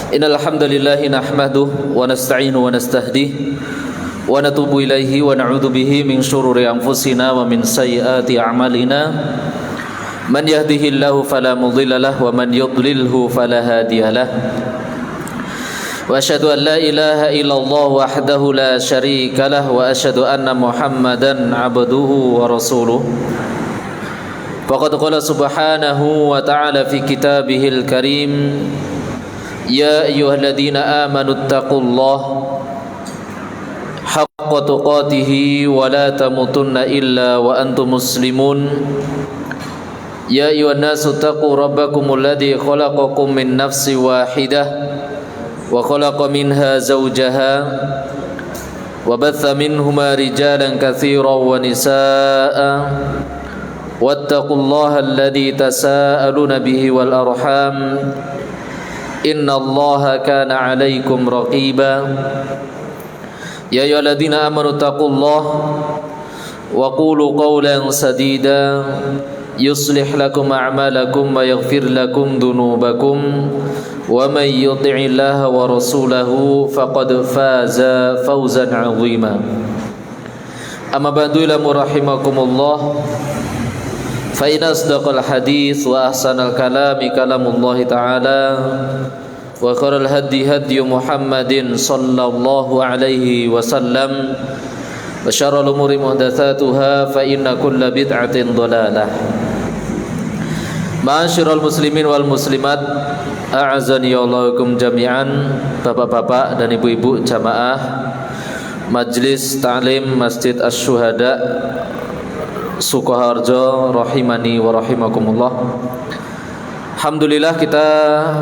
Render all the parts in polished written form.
Innal hamdalillah nahmaduhu wa nasta'inu wa nastahdihi wa natubu ilaihi wa na'udzu bihi min shururi anfusina wa min sayyiati a'malina. Man yahdihillahu fala mudilla lahu wa man yudlilhu fala hadiya lahu. Wa asyhadu an la ilaha illallah wahdahu la syarika lahu wa asyhadu anna Muhammadan 'abduhu wa rasuluh. Faqad qala subhanahu wa ta'ala fi kitabihil karim, ya ayyuhalladzina amanu taqullaha haqqa tuqatih wa la tamutunna illa wa antum muslimun. Ya ayyuhan nasu taqu rabbakumul ladzi khalaqakum min nafsin wahidah wa khalaqa minha zawjaha wa batha minhuma rijalan katsiran wa nisaa'a wattaqullaha alladzi tasaaluna bihi wal arham innallaha kana 'alaikum raqiba. Ya ayyuhalladzina amanu taqullaha wa qulu qawlan sadida yuslih lakum a'malakum wa yaghfir lakum dhunubakum wa may yuti'illaha wa rasulahu faqad faza fawzan 'azima. Amma ba'du, rahimakumullah. Fa inna asdaqal hadits wa ahsanal kalami kalamullahi ta'ala wa khairal hadi hadi Muhammadin sallallahu alaihi wasallam wa syarrul umuri muhdatsatuha fa inna kulla bid'atin dhalalah. Ma'asyiral muslimin wal muslimat, a'azani Allahukum jami'an. Bapak-bapak dan ibu-ibu jamaah Majlis Ta'lim Masjid Asy-Syuhada Sukoharjo rahimani wa rahimakumullah. Alhamdulillah, kita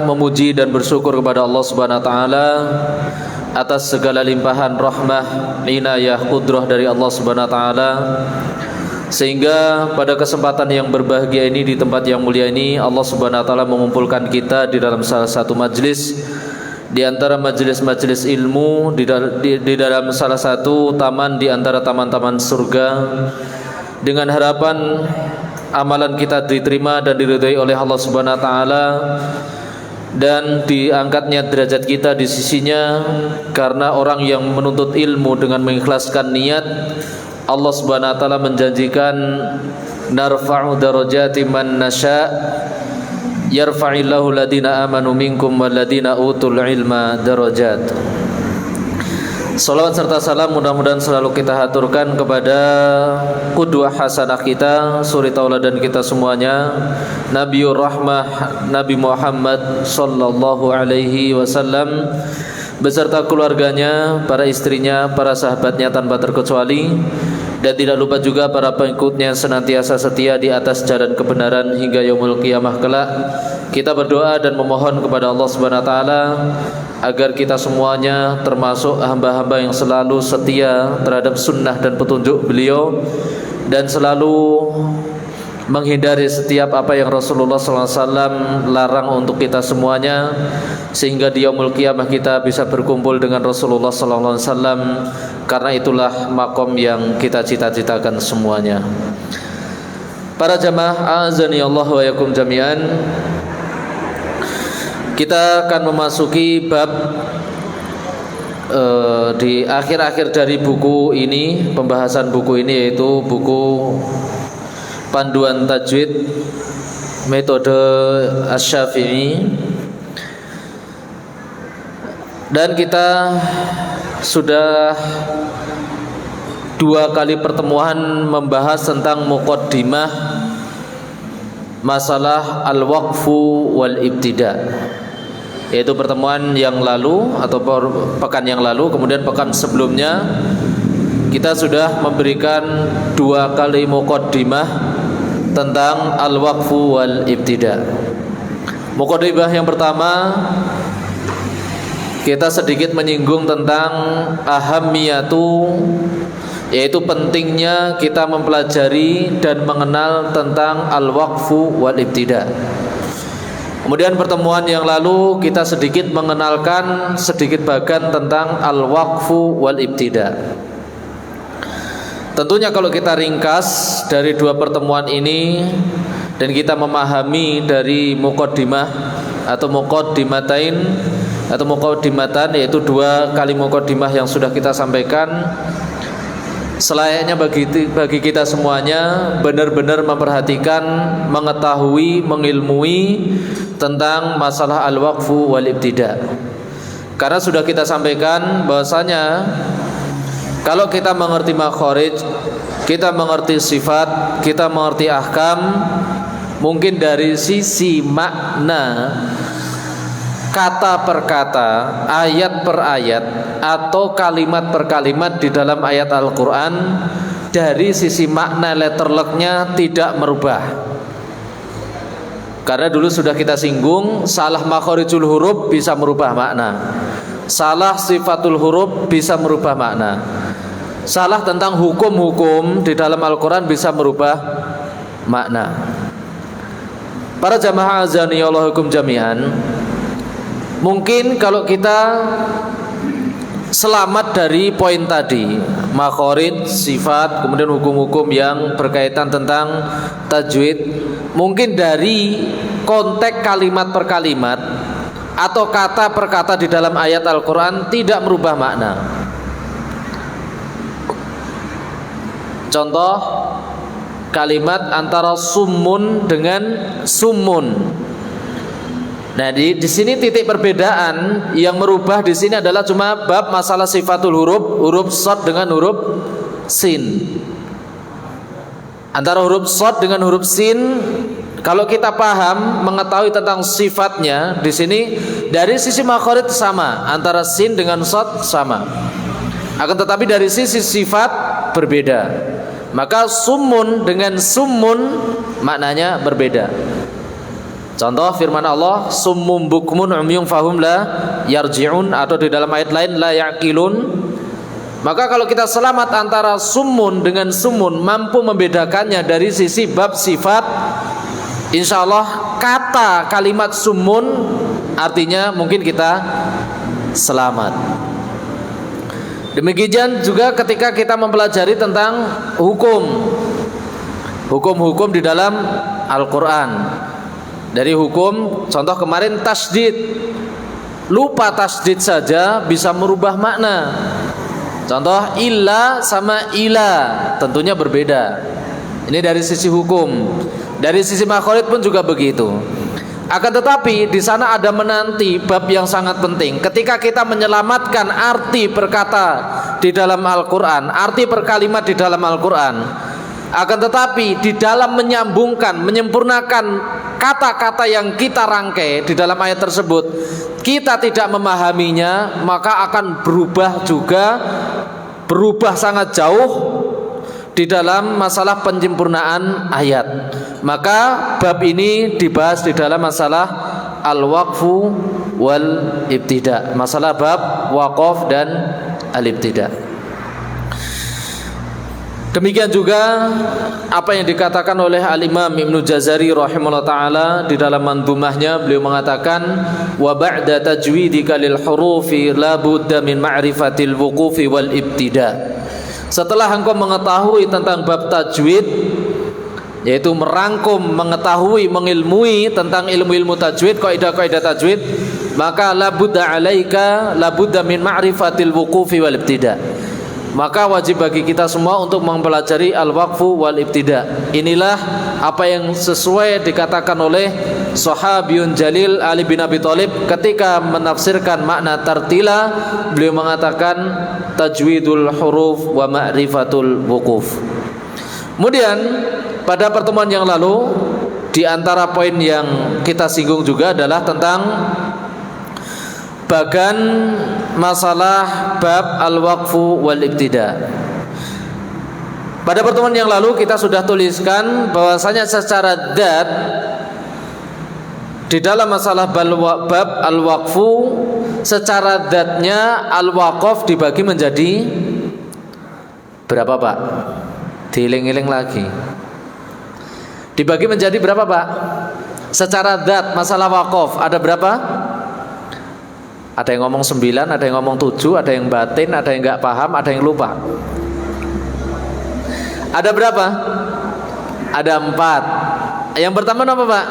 memuji dan bersyukur kepada Allah Subhanahu wa taala atas segala limpahan rahmah, inayah, qudrah dari Allah Subhanahu wa taala, sehingga pada kesempatan yang berbahagia ini, di tempat yang mulia ini, Allah Subhanahu wa taala mengumpulkan kita di dalam salah satu majlis di antara majlis-majlis ilmu, di dalam salah satu taman di antara taman-taman surga, dengan harapan amalan kita diterima dan diridhai oleh Allah Subhanahu wa taala dan diangkatnya derajat kita di sisinya. Karena orang yang menuntut ilmu dengan mengikhlaskan niat, Allah Subhanahu wa taala menjanjikan narfa'u darajati man nasya' yarfa'illahu ladina amanu minkum walladina utul ilma darajat. Salawat serta salam mudah-mudahan selalu kita haturkan kepada qudwah hasanah kita, suri tauladan kita semuanya, Nabiur Rahmah, Nabi Muhammad sallallahu alaihi wasallam, beserta keluarganya, para istrinya, para sahabatnya tanpa terkecuali, dan tidak lupa juga para pengikutnya senantiasa setia di atas jalan kebenaran hingga yaumul qiyamah kelak. Kita berdoa dan memohon kepada Allah Subhanahu wa taala agar kita semuanya termasuk hamba-hamba yang selalu setia terhadap sunnah dan petunjuk beliau, dan selalu menghindari setiap apa yang Rasulullah SAW larang untuk kita semuanya, sehingga di yaumul qiyamah kita bisa berkumpul dengan Rasulullah SAW. Karena itulah makom yang kita cita-citakan semuanya. Para jamaah azani Allah wa yakum jami'an, kita akan memasuki bab di akhir-akhir dari buku ini, pembahasan buku ini, yaitu buku Panduan Tajwid Metode Asy-Syafi'i. Dan kita sudah 2 kali pertemuan membahas tentang muqaddimah masalah al-waqfu wal ibtida', yaitu pertemuan yang lalu atau pekan yang lalu. Kemudian pekan sebelumnya kita sudah memberikan 2 kali muqaddimah tentang al-waqfu wal ibtida'. Muqaddimah yang pertama, kita sedikit menyinggung tentang ahammiyatu, yaitu pentingnya kita mempelajari dan mengenal tentang al-waqfu wal ibtida'. Kemudian pertemuan yang lalu kita sedikit mengenalkan sedikit bagian tentang al-waqfu wal ibtida'. Tentunya kalau kita ringkas dari 2 pertemuan ini dan kita memahami dari muqaddimah atau muqaddimatain, atau muqaddimatan, yaitu 2 kali muqaddimah yang sudah kita sampaikan. Selayaknya bagi kita semuanya benar-benar memperhatikan, mengetahui, mengilmui tentang masalah al-waqfu wal ibtida. Karena sudah kita sampaikan bahwasanya kalau kita mengerti makharij, kita mengerti sifat, kita mengerti ahkam, mungkin dari sisi makna kata per kata, ayat per ayat, atau kalimat per kalimat di dalam ayat Al-Quran, dari sisi makna letterleknya tidak merubah. Karena dulu sudah kita singgung, salah makharijul huruf bisa merubah makna, salah sifatul huruf bisa merubah makna, salah tentang hukum-hukum di dalam Al-Quran bisa merubah makna. Para jamaah azaniyallahu jami'an, mungkin kalau kita selamat dari poin tadi, makharij, sifat, kemudian hukum-hukum yang berkaitan tentang tajwid, mungkin dari konteks kalimat per kalimat atau kata per kata di dalam ayat Al-Quran tidak merubah makna. Contoh kalimat antara summun dengan summun. Nah, di sini titik perbedaan yang merubah di sini adalah cuma bab masalah sifatul huruf, huruf shad dengan huruf sin. Antara huruf shad dengan huruf sin, kalau kita paham mengetahui tentang sifatnya, di sini dari sisi makharij sama, antara sin dengan shad sama. Akan tetapi dari sisi sifat berbeda. Maka summun dengan summun maknanya berbeda. Contoh firman Allah, summum bukmun umyun fahum la yarji'un, atau di dalam ayat lain la yaqilun. Maka kalau kita selamat antara summun dengan summun, mampu membedakannya dari sisi bab sifat, insyaallah kata kalimat summun artinya mungkin kita selamat. Demikian juga ketika kita mempelajari tentang hukum-hukum di dalam Al-Quran. Dari hukum, contoh kemarin tasdid, lupa tasdid saja bisa merubah makna. Contoh illa sama ila tentunya berbeda. Ini dari sisi hukum. Dari sisi makharij pun juga begitu. Akan tetapi di sana ada menanti bab yang sangat penting. Ketika kita menyelamatkan arti perkata di dalam Al-Quran, arti per kalimat di dalam Al-Quran, akan tetapi di dalam menyambungkan, menyempurnakan kata-kata yang kita rangkai di dalam ayat tersebut, kita tidak memahaminya, maka akan berubah sangat jauh di dalam masalah penyempurnaan ayat. Maka bab ini dibahas di dalam masalah al-waqfu wal ibtida, masalah bab waqaf dan al-ibtida. Demikian juga apa yang dikatakan oleh Al-Imam Ibnu Jazari rahimahullah ta'ala di dalam mandhumahnya. Beliau mengatakan, wa ba'da tajwidika lil hurufi la budda min ma'rifatil wuqufi wal ibtida. Setelah engkau mengetahui tentang bab tajwid, yaitu merangkum, mengetahui, mengilmui tentang ilmu-ilmu tajwid, kaidah-kaidah tajwid, maka la budda min ma'rifatil wuqufi wal ibtida. Maka wajib bagi kita semua untuk mempelajari al-waqfu wal ibtida. Inilah apa yang sesuai dikatakan oleh sahabiyun jalil Ali bin Abi Thalib ketika menafsirkan makna tartila. Beliau mengatakan tajwidul huruf wa ma'rifatul wuquf. Kemudian pada pertemuan yang lalu, di antara poin yang kita singgung juga adalah tentang bagan masalah bab al-waqfu wal ibtida. Pada pertemuan yang lalu kita sudah tuliskan bahwasanya secara dzat di dalam masalah bab al-waqfu, secara dzatnya al-waqaf dibagi menjadi berapa, Pak? Diiling-iling lagi. Dibagi menjadi berapa, Pak? Secara dzat masalah waqaf ada berapa? Ada yang ngomong 9, ada yang ngomong 7, ada yang batin, ada yang nggak paham, ada yang lupa. Ada berapa? Ada 4. Yang pertama apa, Pak?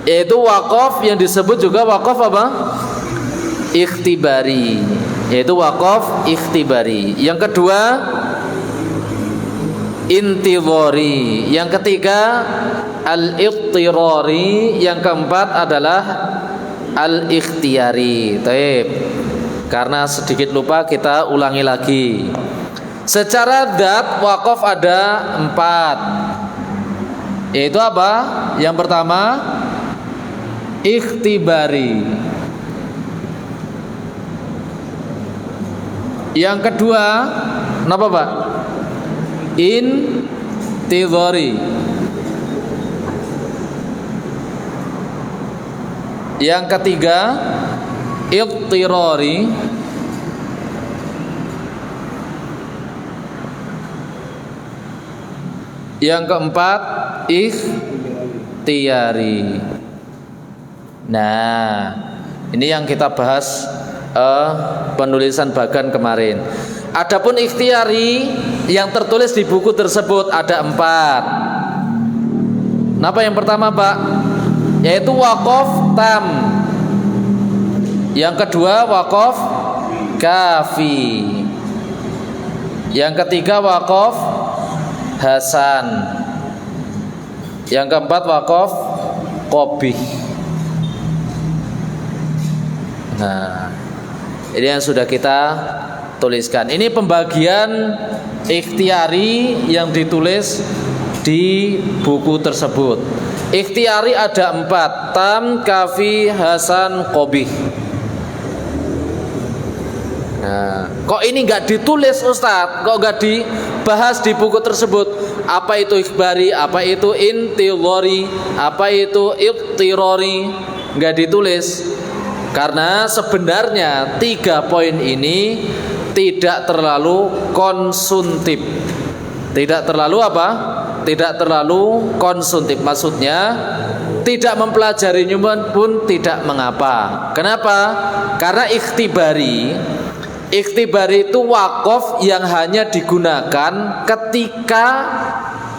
Yaitu wakaf yang disebut juga wakaf apa? Ikhtibari. Yaitu wakaf ikhtibari. Yang kedua intidhari. Yang ketiga al-ittirari. Yang keempat adalah al-ikhtiyari. Taib. Karena sedikit lupa kita ulangi lagi. Secara dzat wakaf ada 4. Yaitu apa? Yang pertama ikhtibari. Yang kedua kenapa Pak? Intidhari. Yang ketiga ittirari. Yang keempat ikhtiyari. Nah, ini yang kita bahas penulisan bagan kemarin. Adapun ikhtiyari yang tertulis di buku tersebut ada 4. Apa yang pertama Pak? Yaitu wakaf tam. Yang kedua wakaf kafi. Yang ketiga wakaf hasan. Yang keempat wakaf qabih. Nah, ini yang sudah kita tuliskan. Ini pembagian ikhtiyari yang ditulis di buku tersebut. Ikhtiyari ada 4: tam, kafi, hasan, qabih. Nah, kok ini nggak ditulis Ustadz? Kok nggak dibahas di buku tersebut? Apa itu ikhbari? Apa itu intidhari? Apa itu ittirari? Nggak ditulis. Karena sebenarnya 3 poin ini tidak terlalu konsumtif. Tidak terlalu apa? Tidak terlalu konsumtif. Maksudnya tidak mempelajarinya pun tidak mengapa. Kenapa? Karena ikhtibari itu wakaf yang hanya digunakan ketika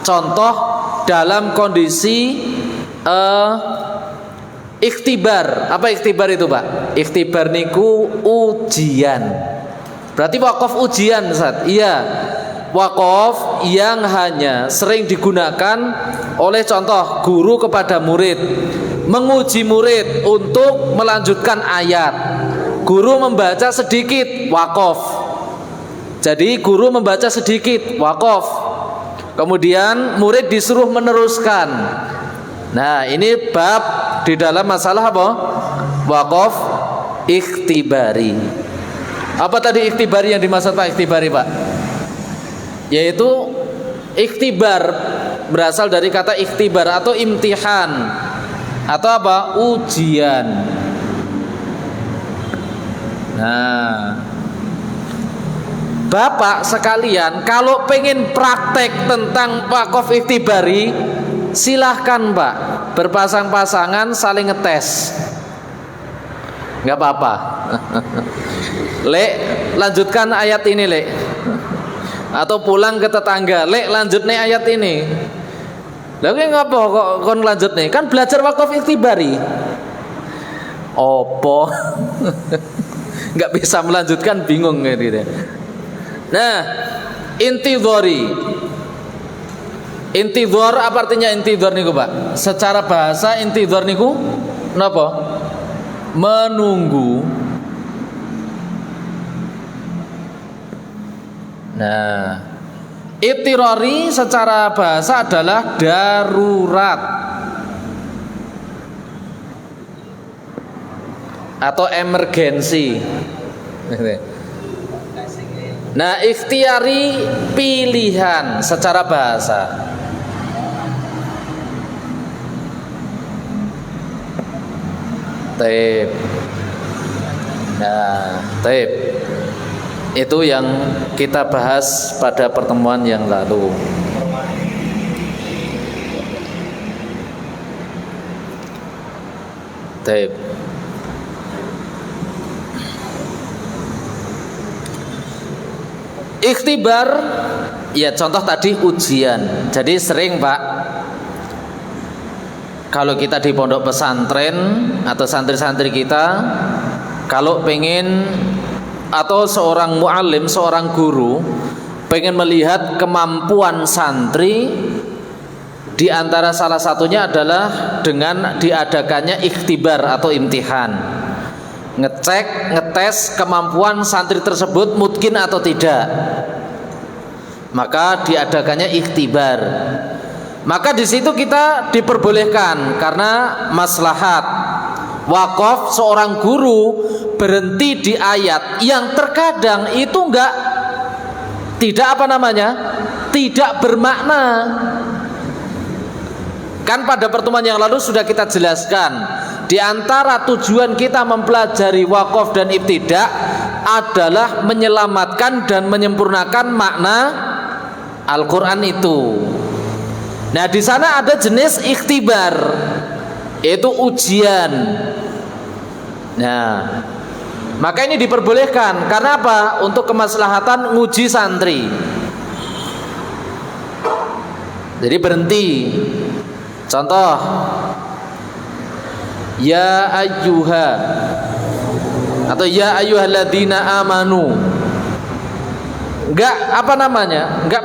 contoh dalam kondisi ikhtibar. Apa ikhtibar itu Pak? Ikhtibar niku ujian. Berarti wakaf ujian Ustaz. Iya. Wakaf yang hanya sering digunakan oleh contoh guru kepada murid, menguji murid untuk melanjutkan ayat. Guru membaca sedikit, wakaf. Jadi guru membaca sedikit, wakaf. Kemudian murid disuruh meneruskan. Nah, ini bab di dalam masalah apa? Wakaf ikhtibari. Apa tadi ikhtibari yang dimaksud Pak? Ikhtibari Pak, yaitu ikhtibar berasal dari kata ikhtibar atau imtihan atau apa? Ujian. Nah, Bapak sekalian, kalau pengen praktek tentang wakaf ikhtibari, silahkan Pak, berpasang-pasangan saling ngetes, nggak apa-apa. Lek, lanjutkan ayat ini Lek. Atau pulang ke tetangga, Lek lanjut nih ayat ini. Lagi ngapa kok kon lanjut nih? Kan belajar wakaf ikhtibari. Opo? Nggak bisa melanjutkan, bingung gitu. Nah, intidhari. Intidhar apa artinya intidhar niku Pak? Secara bahasa intidhar niku napa? Menunggu. Nah, ittirari secara bahasa adalah darurat atau emergensi. Nah, ikhtiyari pilihan secara bahasa. Taib. Nah, taib. Itu yang kita bahas pada pertemuan yang lalu. Taib. Ikhtibar, ya contoh tadi ujian. Jadi sering Pak, kalau kita di pondok pesantren atau santri-santri kita, kalau pengen, atau seorang muallim, seorang guru pengen melihat kemampuan santri, di antara salah satunya adalah dengan diadakannya ikhtibar atau imtihan, ngecek, ngetes kemampuan santri tersebut mungkin atau tidak. Maka diadakannya ikhtibar. Maka di situ kita diperbolehkan karena maslahat. Wakaf seorang guru berhenti di ayat yang terkadang itu tidak bermakna. Kan pada pertemuan yang lalu sudah kita jelaskan, di antara tujuan kita mempelajari wakaf dan ibtidak adalah menyelamatkan dan menyempurnakan makna Al-Quran itu. Nah, di sana ada jenis ikhtibar, yaitu ujian. Nah, maka ini diperbolehkan. Karena apa? Untuk kemaslahatan nguji santri. Jadi berhenti. Contoh, ya ayyuha atau ya ayyuhalladzina amanu. Enggak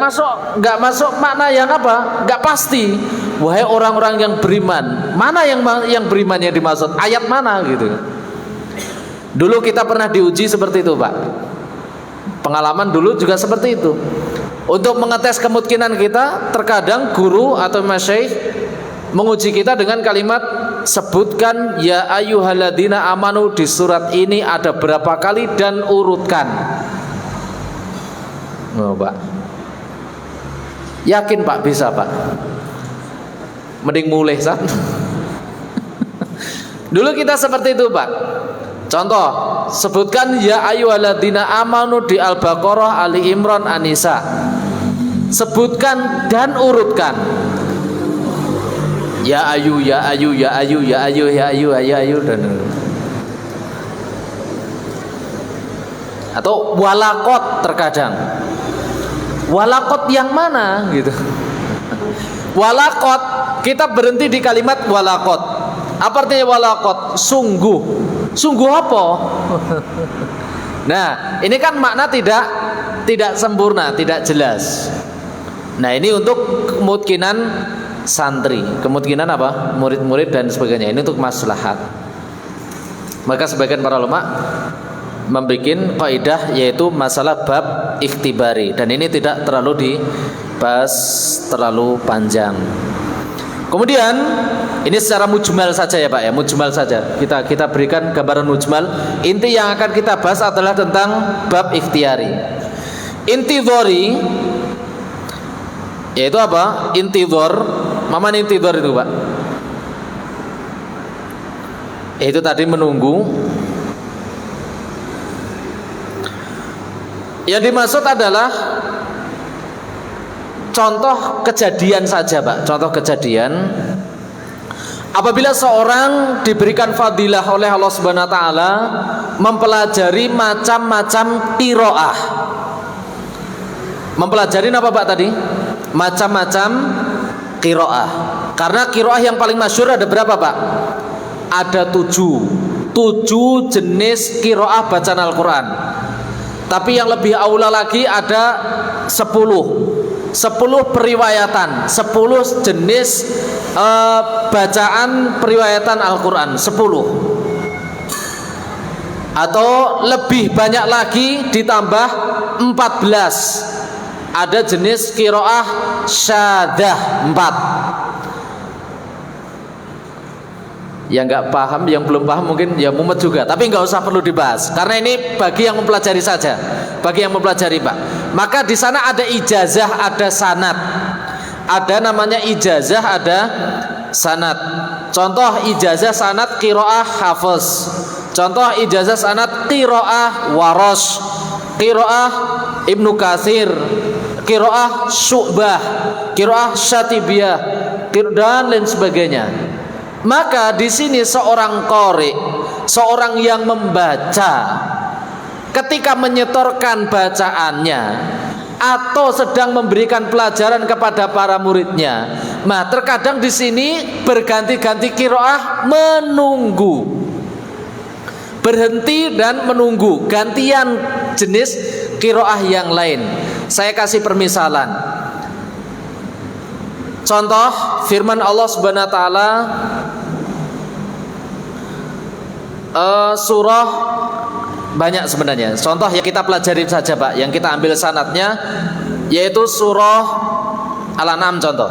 masuk makna yang apa? Enggak pasti. Wahai orang-orang yang beriman. Mana yang beriman yang dimaksud? Ayat mana gitu. Dulu kita pernah diuji seperti itu, Pak. Pengalaman dulu juga seperti itu. Untuk mengetes kemungkinan kita, terkadang guru atau masyaikh menguji kita dengan kalimat, sebutkan ya ayyuhalladzina amanu di surat ini ada berapa kali dan urutkan. Oh, Pak. Yakin Pak bisa Pak? Mending mulai San. Dulu kita seperti itu Pak. Contoh, sebutkan ya ayyuhalladzina amanu di Al-Baqarah, Ali Imran, An-Nisa. Sebutkan dan urutkan. Ya ayu, ya ayu, ya ayu, ya ayu, ya ayu, ya ayu, dan atau walakot terkadang. Walakot yang mana gitu. Walakot, kita berhenti di kalimat walakot. Apa artinya walakot? Sungguh. Sungguh apa? Nah, ini kan makna tidak sempurna, tidak jelas. Nah, ini untuk kemungkinan santri, kemungkinan apa? Murid-murid dan sebagainya. Ini untuk maslahat. Maka sebagian para ulama membikin kaidah yaitu masalah bab ikhtibari, dan ini tidak terlalu dibahas terlalu panjang. Kemudian ini secara mujmal saja ya Pak ya, mujmal saja. Kita berikan gambaran mujmal. Inti yang akan kita bahas adalah tentang bab ikhtiari. Intidhari yaitu apa? Intidhar. Mana intidhar itu Pak? Itu tadi menunggu. Yang dimaksud adalah contoh kejadian saja Pak. Contoh kejadian, apabila seorang diberikan fadilah oleh Allah Subhanahu wa taala mempelajari macam-macam qiraah. Mempelajari apa Pak tadi? Macam-macam qiraah. Karena qiraah yang paling masyhur ada berapa Pak? Ada 7 jenis qiraah bacaan Al-Quran. Tapi yang lebih aula lagi ada 10 periwayatan, 10 jenis bacaan periwayatan Al-Quran, 10. Atau lebih banyak lagi ditambah 14. Ada jenis qiraah syaddah 4. Yang nggak paham, yang belum paham mungkin ya mumet juga, tapi nggak usah perlu dibahas karena ini bagi yang mempelajari saja, bagi yang mempelajari Pak. Maka di sana ada ijazah, ada sanad, ada namanya ijazah, ada sanad. Contoh ijazah sanad qiraah Hafiz, contoh ijazah sanad qiraah Warash, qiraah Ibnu Katsir, qiraah Syu'bah, qiraah Syatibiyah, dan lain sebagainya. Maka di sini seorang qari, seorang yang membaca, ketika menyetorkan bacaannya atau sedang memberikan pelajaran kepada para muridnya. Nah, terkadang di sini berganti-ganti qiraah menunggu, berhenti dan menunggu, gantian jenis qiraah yang lain. Saya kasih permisalan. Contoh firman Allah Subhanahu wa taala surah banyak sebenarnya. Contoh yang kita pelajari saja, Pak, yang kita ambil sanadnya yaitu surah Al-An'am contoh.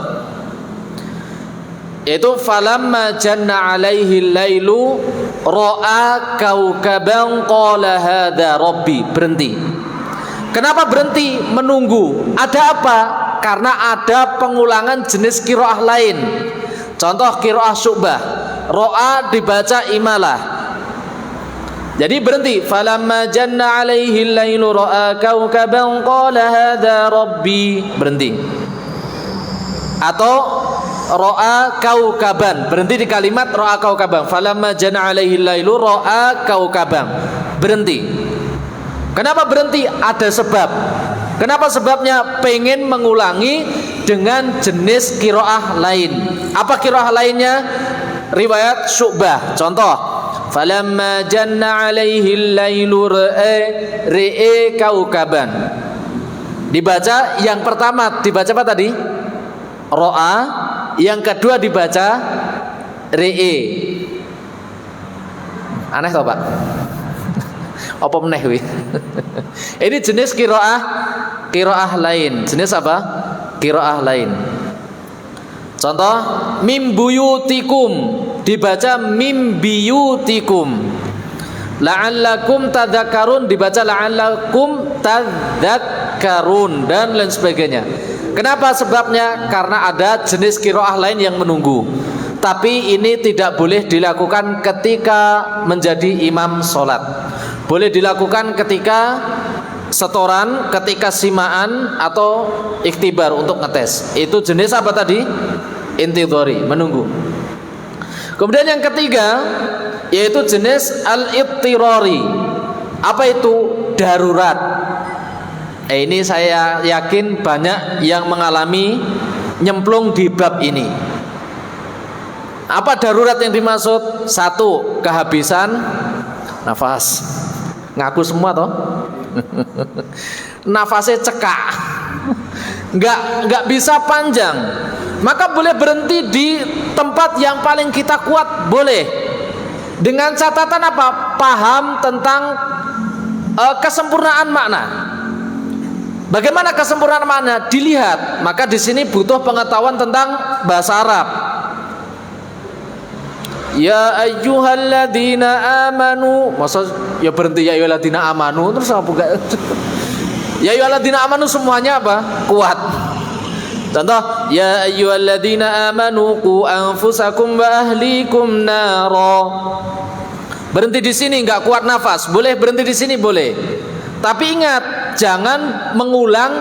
Yaitu falamma janna alaihi lailu ra'a kaukaban qala hadza rabbi. Berhenti. Kenapa berhenti? Menunggu. Ada apa? Karena ada pengulangan jenis qiraah lain. Contoh qiraah Syu'bah, ra'a dibaca imalah. Jadi berhenti. Falamma janna alaihi lailu ra'a kaukaban qala hadza rabbi. Berhenti. Atau ra'a kaukaban. Berhenti di kalimat ra'a kaukaban. Falamma janna alaihi lailu ra'a kaukaban. Berhenti. Kenapa berhenti? Ada sebab. Kenapa sebabnya? Pengen mengulangi dengan jenis qiraah lain. Apa qiraah lainnya? Riwayat Syu'bah. Contoh, falamma janna alaihi lailu ra'a kaukaban. Dibaca yang pertama dibaca apa tadi? Ra'a. Yang kedua dibaca re'e. Aneh toh, Pak? Apa meneh wi? Ini jenis qiraah lain. Jenis apa? Qiraah lain. Contoh mim buyutikum dibaca mim biyutikum. La'allakum tadzakarun dibaca la'allakum tadzakarun dan lain sebagainya. Kenapa sebabnya? Karena ada jenis qiraah lain yang menunggu. Tapi ini tidak boleh dilakukan ketika menjadi imam sholat. Boleh dilakukan ketika setoran, ketika simaan atau ikhtibar untuk ngetes. Itu jenis apa tadi? Intidhari, menunggu. Kemudian yang ketiga yaitu jenis al-ittirari. Apa itu? Darurat. Ini saya yakin banyak yang mengalami nyemplung di bab ini. Apa darurat yang dimaksud? Satu, kehabisan nafas. Ngaku semua toh. Nafasnya cekak. Enggak bisa panjang. Maka boleh berhenti di tempat yang paling kita kuat, boleh. Dengan catatan apa? Paham tentang kesempurnaan makna. Bagaimana kesempurnaan makna? Dilihat. Maka di sini butuh pengetahuan tentang bahasa Arab. Ya ayyuhalladzina amanu. Masa ya berhenti ya ayyuhalladzina amanu terus apa enggak? Ya ayyuhalladzina amanu semuanya apa? Kuat. Contoh, ya ayyuhalladzina amanu qu anfusakum wa ahlikum nara. Berhenti di sini enggak kuat nafas. Boleh berhenti di sini boleh. Tapi ingat, jangan mengulang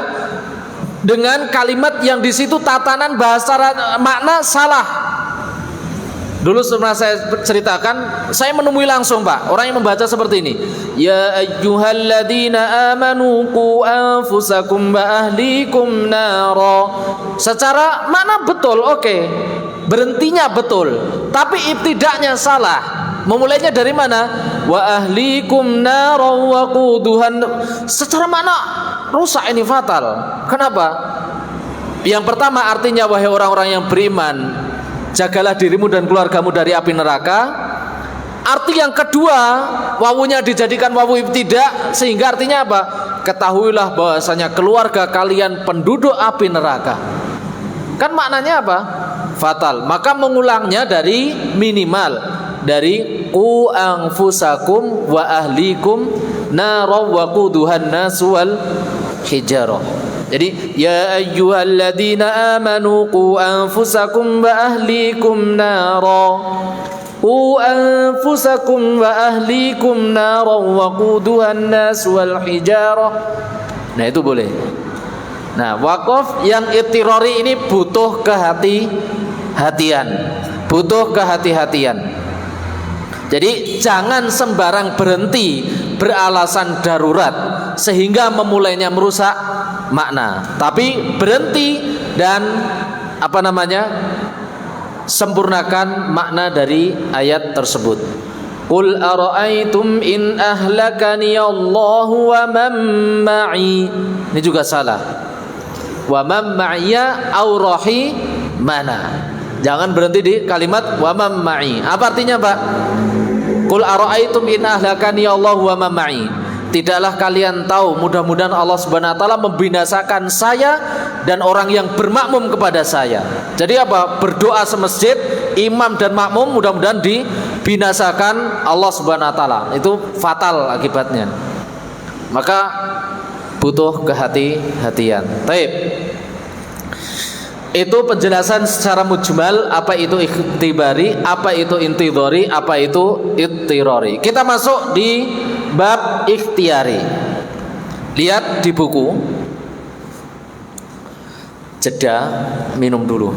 dengan kalimat yang di situ tatanan bahasa makna salah. Dulu pernah saya ceritakan, saya menemui langsung, Pak, orang yang membaca seperti ini. Ya ayyuhalladzina amanu qu anfusakum wa ahlikum nara. Secara makna betul, oke. Berhentinya betul, tapi ibtida'nya salah. Memulainya dari mana? Wa ahlikum nara wa quduhan. Secara makna rusak, ini fatal. Kenapa? Yang pertama artinya wahai orang-orang yang beriman, jagalah dirimu dan keluargamu dari api neraka. Arti yang kedua, wawunya dijadikan wawu ibtidak, sehingga artinya apa? Ketahuilah bahwasanya keluarga kalian penduduk api neraka. Kan maknanya apa? Fatal. Maka mengulangnya dari minimal, dari qu anfusakum wa ahlikum nara wa quduhan nas wal hijarah. Jadi ya ayyuhalladzina amanu qu anfusakum wa ahlikum nara. Qu anfusakum wa ahlikum nara wa quduhan nas wal hijarah. Nah, itu boleh. Nah, waqaf yang ittirari ini butuh kehati-hatian. Butuh kehati-hatian. Jadi jangan sembarang berhenti beralasan darurat sehingga memulainya merusak. makna, tapi berhenti dan sempurnakan makna dari ayat tersebut. Qul ara'aitum in ahlakani Allahu wa man ma'i. Ini juga salah. Wa man ma'iya aw rahimana. Jangan berhenti di kalimat wa man ma'i. Apa artinya, Pak? Qul ara'aitum in ahlakani Allahu wa man ma'i. Tidaklah kalian tahu, mudah-mudahan Allah Subhanahu wa taala membinasakan saya dan orang yang bermakmum kepada saya. Jadi apa? Berdoa semasjid, imam dan makmum mudah-mudahan dibinasakan Allah Subhanahu wa taala. Itu fatal akibatnya. Maka butuh kehati-hatian. Baik. Itu penjelasan secara mujmal apa itu ikhtibari, apa itu intidhari, apa itu ittirari. Kita masuk di bab ikhtiari. Lihat di buku. Jeda, minum dulu.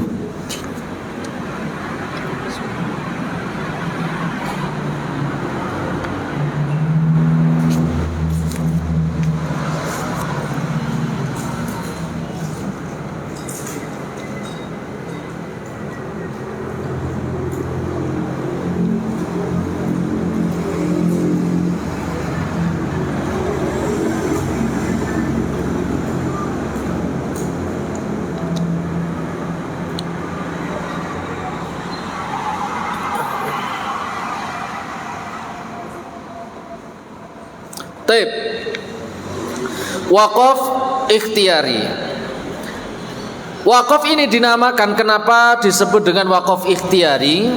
Taib. Waqaf ikhtiari. Waqaf ini dinamakan, kenapa disebut dengan waqaf ikhtiari?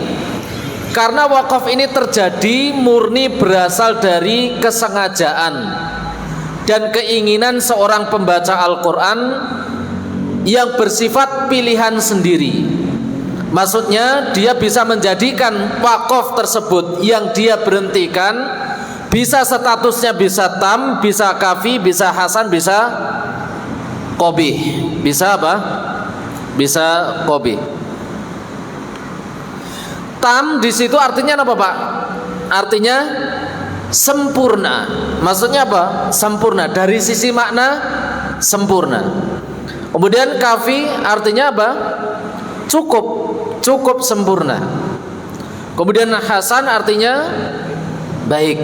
Karena waqaf ini terjadi murni berasal dari kesengajaan dan keinginan seorang pembaca Al-Quran yang bersifat pilihan sendiri. Maksudnya dia bisa menjadikan waqaf tersebut yang dia berhentikan, bisa statusnya bisa tam, bisa kafi, bisa hasan, bisa qabih. Bisa apa? Bisa qabih. Tam di situ artinya apa, Pak? Artinya sempurna. Maksudnya apa? Sempurna dari sisi makna, sempurna. Kemudian kafi artinya apa? Cukup sempurna. Kemudian hasan artinya baik.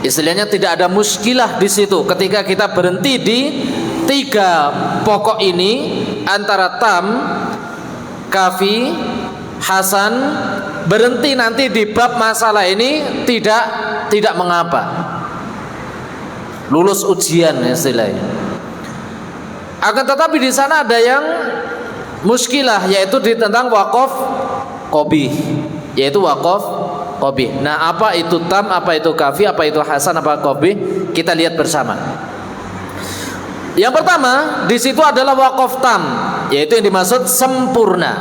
Istilahnya tidak ada muskilah di situ ketika kita berhenti di tiga pokok ini antara tam, kafi, hasan, berhenti nanti di bab masalah ini tidak mengapa. Lulus ujian istilahnya. Akan tetapi di sana ada yang muskilah, yaitu tentang waqaf qabih, yaitu waqaf qabih. Nah, apa itu tam, apa itu kafi, apa itu hasan, apa qabih? Kita lihat bersama. Yang pertama, di situ adalah waqaf tam, yaitu yang dimaksud sempurna.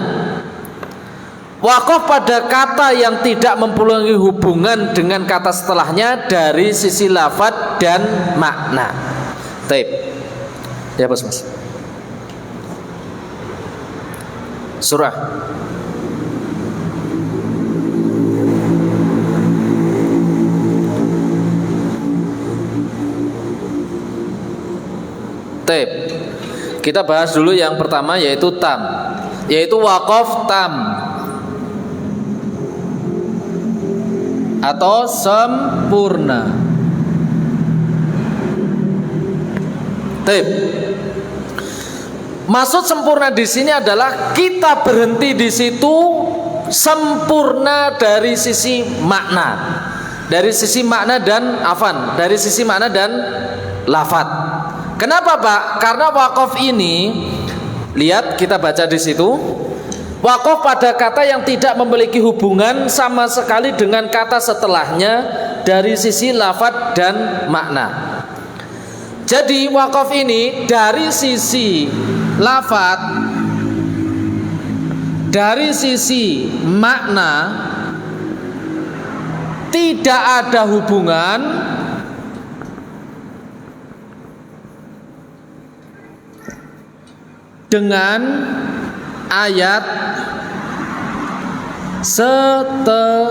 Waqaf pada kata yang tidak mempunyai hubungan dengan kata setelahnya dari sisi lafadz dan makna. Taib. Ya, Mas. Surah Taib. Kita bahas dulu yang pertama, yaitu tam, yaitu waqaf tam atau sempurna. Taib. Maksud sempurna di sini adalah kita berhenti di situ sempurna dari sisi makna, dari sisi makna dan dari sisi makna dan lafadz. Kenapa, Pak? Karena waqaf ini, lihat kita baca di situ, waqaf pada kata yang tidak memiliki hubungan sama sekali dengan kata setelahnya dari sisi lafadz dan makna. Jadi waqaf ini dari sisi lafadz, dari sisi makna tidak ada hubungan dengan ayat setelahnya.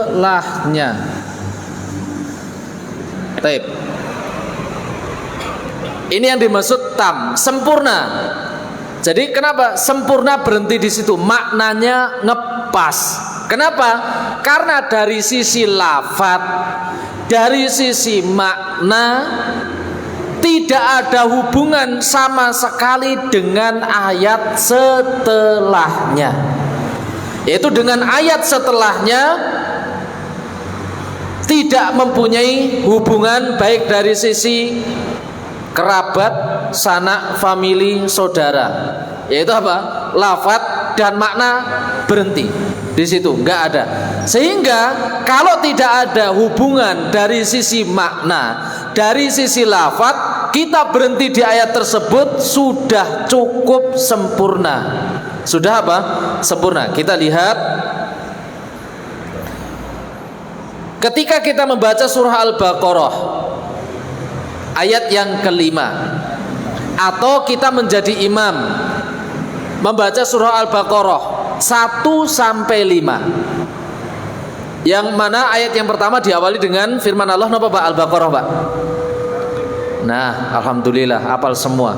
Taib. Ini yang dimaksud tam, sempurna. Jadi kenapa sempurna berhenti di situ? Maknanya ngepas. Kenapa? Karena dari sisi lafadz, dari sisi makna tidak ada hubungan sama sekali dengan ayat setelahnya. Yaitu dengan ayat setelahnya tidak mempunyai hubungan baik dari sisi kerabat, sanak, famili, saudara. Yaitu apa? Lafadz dan makna berhenti di situ, nggak ada. Sehingga kalau tidak ada hubungan dari sisi makna, dari sisi lafadz, kita berhenti di ayat tersebut sudah cukup sempurna. Sudah apa? Sempurna. Kita lihat ketika kita membaca surah Al-Baqarah ayat yang kelima, atau kita menjadi imam membaca surah Al-Baqarah 1 sampai 5. Yang mana ayat yang pertama diawali dengan firman Allah napa Pak? Al-Baqarah Pak. Nah, alhamdulillah hafal semua.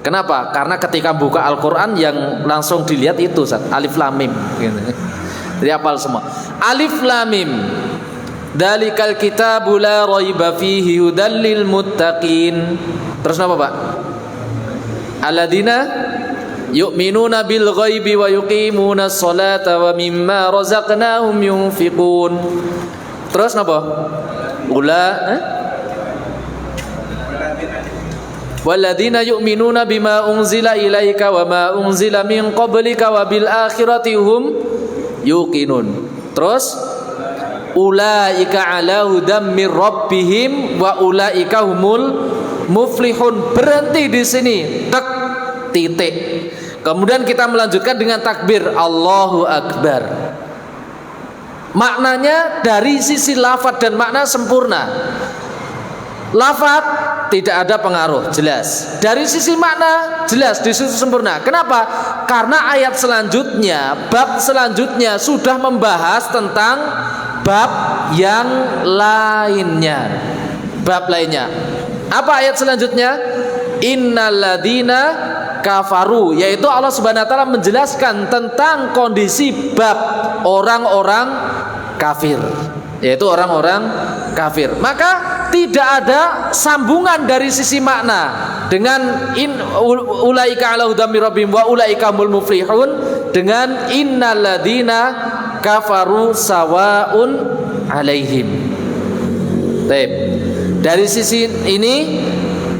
Kenapa? Karena ketika buka Al-Qur'an yang langsung dilihat itu Ustaz, Alif Lam Mim gitu. Jadi hafal semua. Alif Lam Mim. Dzalikal kitabu la raiba fihi hudal lil muttaqin. Terus apa Pak? Alladzina yu'minuna bil ghaibi wa yuqimuna sholata wa mimma razaqnahum yunfiqun. Terus napa? Walladzina yu'minuna bima unzila ilaika wa ma unzila min qablika wa bil akhirati hum yuqinun. Terus ulaika ala hudam mir rabbihim wa ulaika humul muflihun. Berhenti di sini, tek, titik. Kemudian kita melanjutkan dengan takbir Allahu Akbar. Maknanya dari sisi lafadz dan makna sempurna. Lafadz tidak ada pengaruh, jelas. Dari sisi makna jelas, di sisi sempurna. Kenapa? Karena ayat selanjutnya, bab selanjutnya sudah membahas tentang bab yang lainnya. Bab lainnya. Apa ayat selanjutnya? Innalladzina kafaru, yaitu Allah Subhanahu wa taala menjelaskan tentang kondisi bab orang-orang kafir, yaitu orang-orang kafir. Maka tidak ada sambungan dari sisi makna dengan ulaika ala hudam mir rabbihim wa ulaika humul muflihun dengan innalladzina kafaru sawaun alaihim. Baik. Dari sisi ini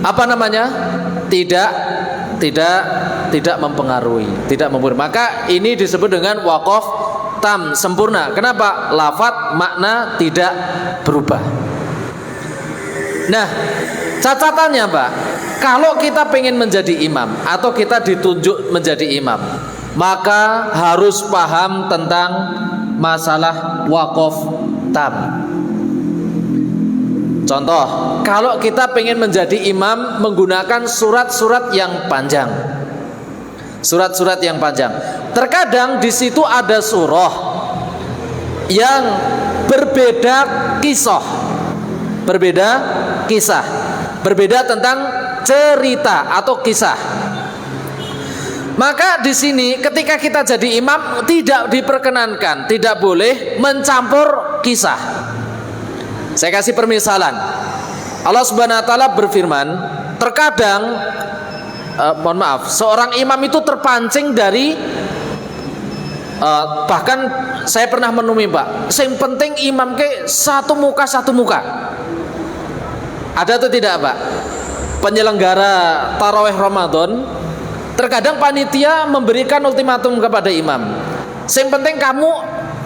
apa namanya? Tidak mempengaruhi, tidak mempengaruhi. Maka ini disebut dengan waqaf tam, sempurna. Kenapa? Lafadz makna tidak berubah. Nah, catatannya Pak, kalau kita pengen menjadi imam atau kita ditunjuk menjadi imam, maka harus paham tentang masalah waqaf tam. Contoh, kalau kita pengen menjadi imam menggunakan surat-surat yang panjang. Surat-surat yang panjang. Terkadang di situ ada surah yang berbeda kisah. Berbeda kisah. Berbeda tentang cerita atau kisah. Maka di sini ketika kita jadi imam tidak diperkenankan, tidak boleh mencampur kisah. Saya kasih permisalan. Allah Subhanahu wa taala berfirman, terkadang mohon maaf, seorang imam itu terpancing dari bahkan saya pernah menemui Pak, yang penting imam ke satu muka. Ada atau tidak Pak? Penyelenggara tarawih Ramadan, terkadang panitia memberikan ultimatum kepada imam. Yang penting kamu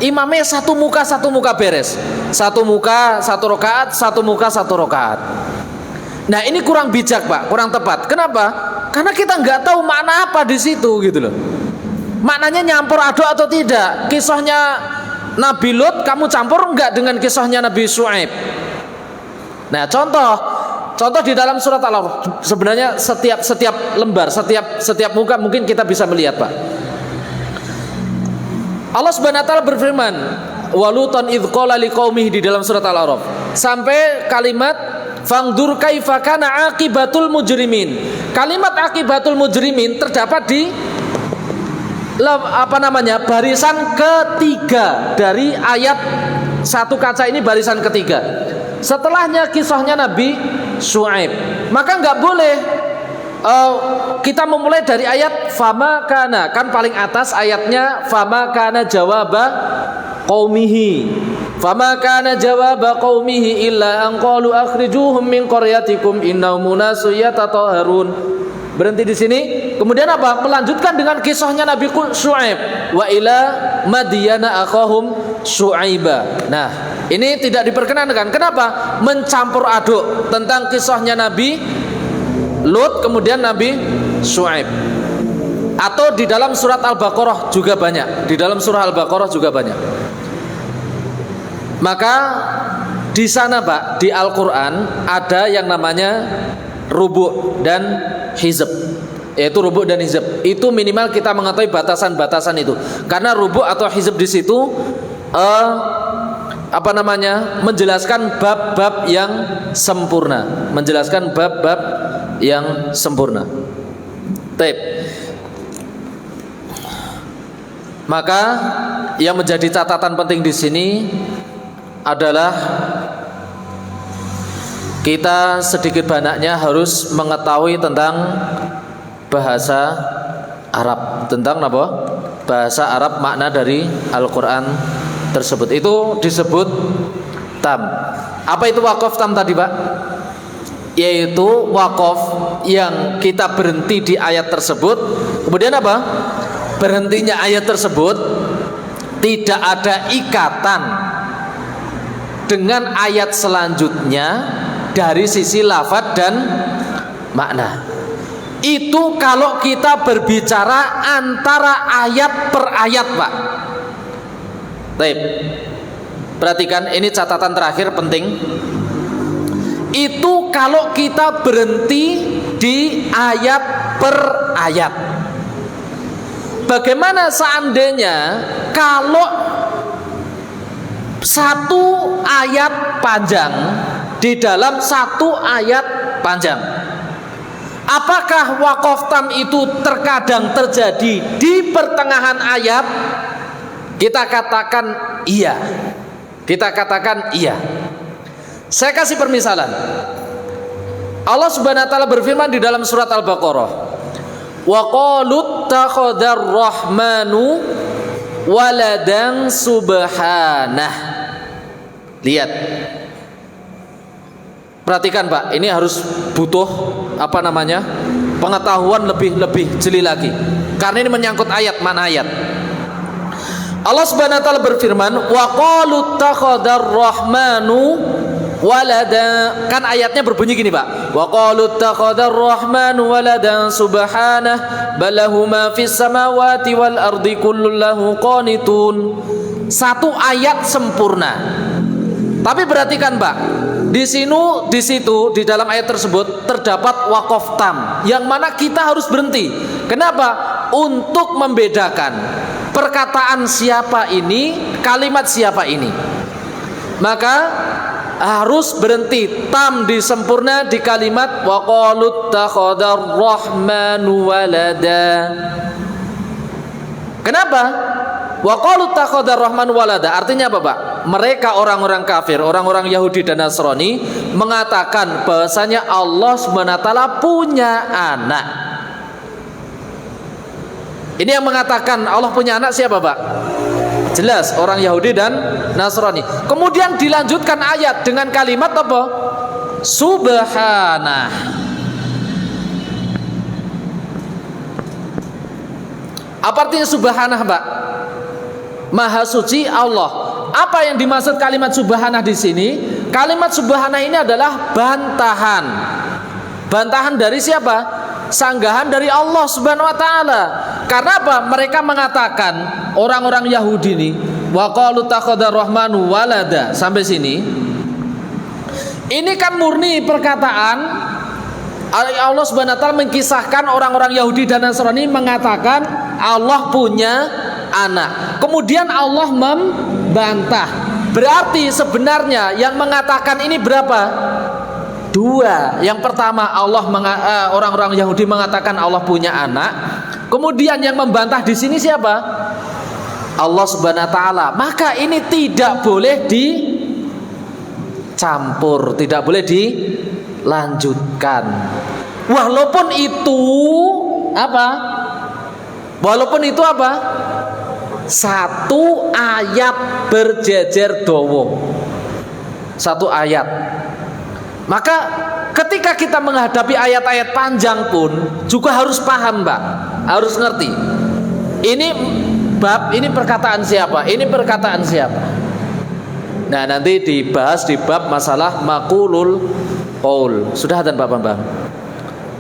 imamnya satu muka beres. Satu muka satu rakaat, satu muka satu rakaat. Nah, ini kurang bijak Pak, kurang tepat. Kenapa? Karena kita nggak tahu makna apa di situ gitu loh. Maknanya nyampur aduk atau tidak? Kisahnya Nabi Lut kamu campur enggak dengan kisahnya Nabi Syuaib? Nah, contoh di dalam surat Al-A'raf. Sebenarnya setiap lembar, setiap muka mungkin kita bisa melihat Pak. Allah Subhanahu wa taala berfirman, walutan idh qala liqaumihi di dalam surat Al-A'raf sampai kalimat Fangdur kaifa kana akibatul mujrimin. Kalimat akibatul mujrimin terdapat di barisan ketiga dari ayat satu kaca ini, barisan ketiga. Setelahnya kisahnya Nabi Syuaib. Maka nggak boleh kita memulai dari ayat fama kana, kan paling atas ayatnya fama kana jawaba qaumihi. Fama kana jawaba qaumihi illa an qalu akhrijuhum min qaryatikum innahum munasun yatatahharun. Berhenti di sini. Kemudian apa? Melanjutkan dengan kisahnya Nabi Syuaib. Wa ila madyana akhahum Syuaiba. Nah, ini tidak diperkenankan. Kenapa? Mencampur aduk tentang kisahnya Nabi Lut kemudian Nabi Syuaib. Atau di dalam surat Al-Baqarah juga banyak. Di dalam surah Al-Baqarah juga banyak. Maka di sana Pak, di Al-Qur'an ada yang namanya rubu' dan hizb, yaitu rubu' dan hizb. Itu minimal kita mengetahui batasan-batasan itu. Karena rubu' atau hizb di situ menjelaskan bab-bab yang sempurna, menjelaskan bab-bab yang sempurna. Baik. Maka yang menjadi catatan penting di sini adalah kita sedikit banyaknya harus mengetahui tentang bahasa Arab, tentang apa? Bahasa Arab, makna dari Al-Qur'an tersebut. Itu disebut tam. Apa itu waqaf tam tadi, Pak? Yaitu waqaf yang kita berhenti di ayat tersebut. Kemudian apa? Berhentinya ayat tersebut tidak ada ikatan dengan ayat selanjutnya dari sisi lafaz dan makna. Itu kalau kita berbicara antara ayat per ayat, Pak. Baik. Perhatikan, ini catatan terakhir penting. Itu kalau kita berhenti di ayat per ayat. Bagaimana seandainya kalau satu ayat panjang di dalam satu ayat panjang? Apakah waqaf tam itu terkadang terjadi di pertengahan ayat? Kita katakan iya. Kita katakan iya. Saya kasih permisalan. Allah Subhanahu wa taala berfirman di dalam surat Al-Baqarah, "Wa qalu takhadar rahmanu waladan subhanah." Lihat. Perhatikan, Pak, ini harus butuh pengetahuan lebih jeli lagi. Karena ini menyangkut ayat, mana ayat. Allah Subhanahu wa taala berfirman, "Wa qalu takhadar rahmanu walada." Kan ayatnya berbunyi gini, Pak. Wa qalu takhadar rahmanu waladan subhanah balahu ma fis samawati wal ardi kullun lahu qanitun. Satu ayat sempurna. Tapi perhatikan, Pak. Di situ di dalam ayat tersebut terdapat waqaf tam yang mana kita harus berhenti. Kenapa? Untuk membedakan perkataan siapa ini, kalimat siapa ini. Maka harus berhenti tam disempurna di kalimat wa qalut takhadar rahmanu walada. Kenapa? Wa qalut takhadar rahmanu walada artinya apa, Pak? Mereka orang-orang kafir, orang-orang Yahudi dan Nasrani mengatakan bahwasanya Allah Subhanahu wa taala punya anak. Ini yang mengatakan Allah punya anak siapa, Pak? Jelas orang Yahudi dan Nasrani. Kemudian dilanjutkan ayat dengan kalimat apa? Subhanah. Apa artinya subhanah, Pak? Maha suci Allah. Apa yang dimaksud kalimat subhanah di sini? Kalimat subhanah ini adalah bantahan. Bantahan dari siapa? Sanggahan dari Allah Subhanahu wa taala. Karena apa? Mereka mengatakan, orang-orang Yahudi ini, wa qalu takhadar rahmanu walada, sampai sini. Ini kan murni perkataan Allah Subhanahu wa taala mengkisahkan orang-orang Yahudi dan Nasrani mengatakan Allah punya anak. Kemudian Allah membantah. Berarti sebenarnya yang mengatakan ini berapa? Dua. Yang pertama, orang-orang Yahudi mengatakan Allah punya anak. Kemudian yang membantah di sini siapa? Allah Subhanahu wa taala. Maka ini tidak boleh dicampur, tidak boleh dilanjutkan. Walaupun itu apa? Walaupun itu apa? Satu ayat berjejer dawa. Satu ayat. Maka ketika kita menghadapi ayat-ayat panjang pun juga harus paham, Mbak. Harus ngerti. Ini bab, ini perkataan siapa? Ini perkataan siapa? Nah, nanti dibahas di bab masalah maqulul qaul. Sudah adzan Pak Bambang?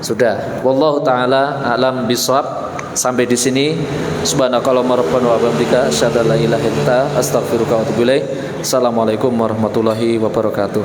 Sudah. Wallahu taala alam bisawab. Sampai di sini. Subhanakallahumma rabbana wa bihamdika asyhadu an la ilaha illa anta astaghfiruka wa atubu ilaik. Assalamualaikum warahmatullahi wabarakatuh.